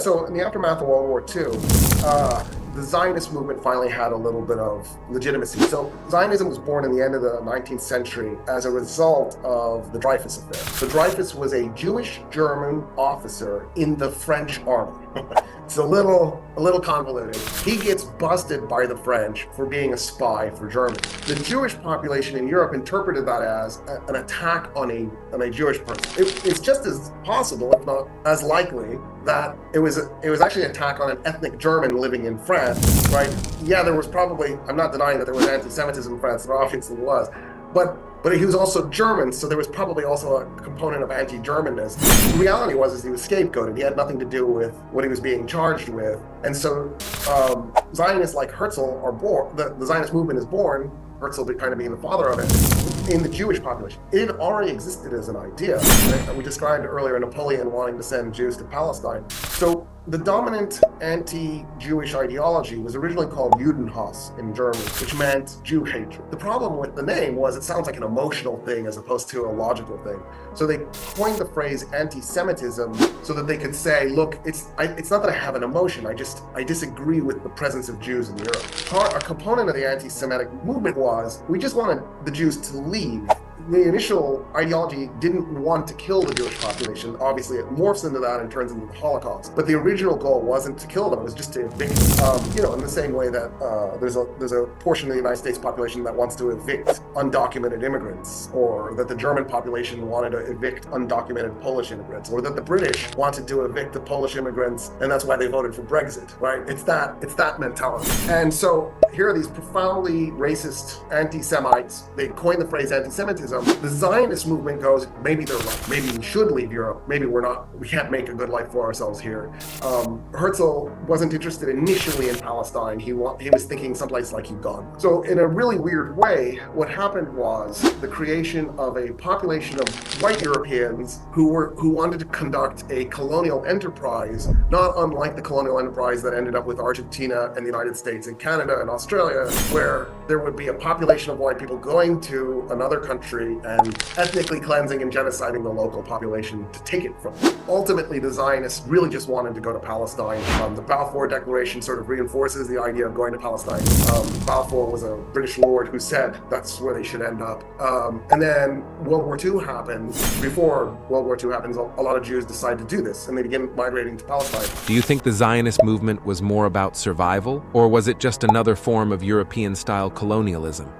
So in the aftermath of World War II, the Zionist movement finally had a little bit of legitimacy. So Zionism was born in the end of the 19th century as a result of the Dreyfus affair. So Dreyfus was a Jewish German officer in the French army. It's a little convoluted. He gets busted by the French for being a spy for Germany. The Jewish population in Europe interpreted that as an attack on a Jewish person. It's just as possible, if not as likely, that it was actually an attack on an ethnic German living in France, right? Yeah, there was probably, I'm not denying that there was anti-Semitism in France, there obviously was, but he was also German, so there was probably also a component of anti-Germanness. The reality was he was scapegoated. He had nothing to do with what he was being charged with. And so Zionists like Herzl are born, the Zionist movement is born, Herzl kind of being the father of it, in the Jewish population. It had already existed as an idea. Right? We described earlier Napoleon wanting to send Jews to Palestine. So the dominant anti-Jewish ideology was originally called Judenhass in German, which meant Jew hatred. The problem with the name was it sounds like an emotional thing as opposed to a logical thing. So they coined the phrase anti-Semitism so that they could say, look, it's not that I have an emotion, I disagree with the presence of Jews in Europe. A component of the anti-Semitic movement was, we just wanted the Jews to leave. The initial ideology didn't want to kill the Jewish population. Obviously, it morphs into that and turns into the Holocaust. But the original goal wasn't to kill them; it was just to evict. In the same way that there's a portion of the United States population that wants to evict undocumented immigrants, or that the German population wanted to evict undocumented Polish immigrants, or that the British wanted to evict the Polish immigrants, and that's why they voted for Brexit. Right? It's that mentality. And so here are these profoundly racist anti-Semites. They coined the phrase anti-Semitism. The Zionist movement goes, maybe they're right. Maybe we should leave Europe. Maybe we can't make a good life for ourselves here. Herzl wasn't interested initially in Palestine. He was thinking someplace like Uganda. So in a really weird way, what happened was the creation of a population of white Europeans who wanted to conduct a colonial enterprise, not unlike the colonial enterprise that ended up with Argentina and the United States and Canada and Australia, where there would be a population of white people going to another country and ethnically cleansing and genociding the local population to take it from them. Ultimately, the Zionists really just wanted to go to Palestine. The Balfour Declaration sort of reinforces the idea of going to Palestine. Balfour was a British lord who said that's where they should end up. And then World War II happens. Before World War II happens, a lot of Jews decide to do this, and they begin migrating to Palestine. Do you think the Zionist movement was more about survival, or was it just another form of European-style colonialism?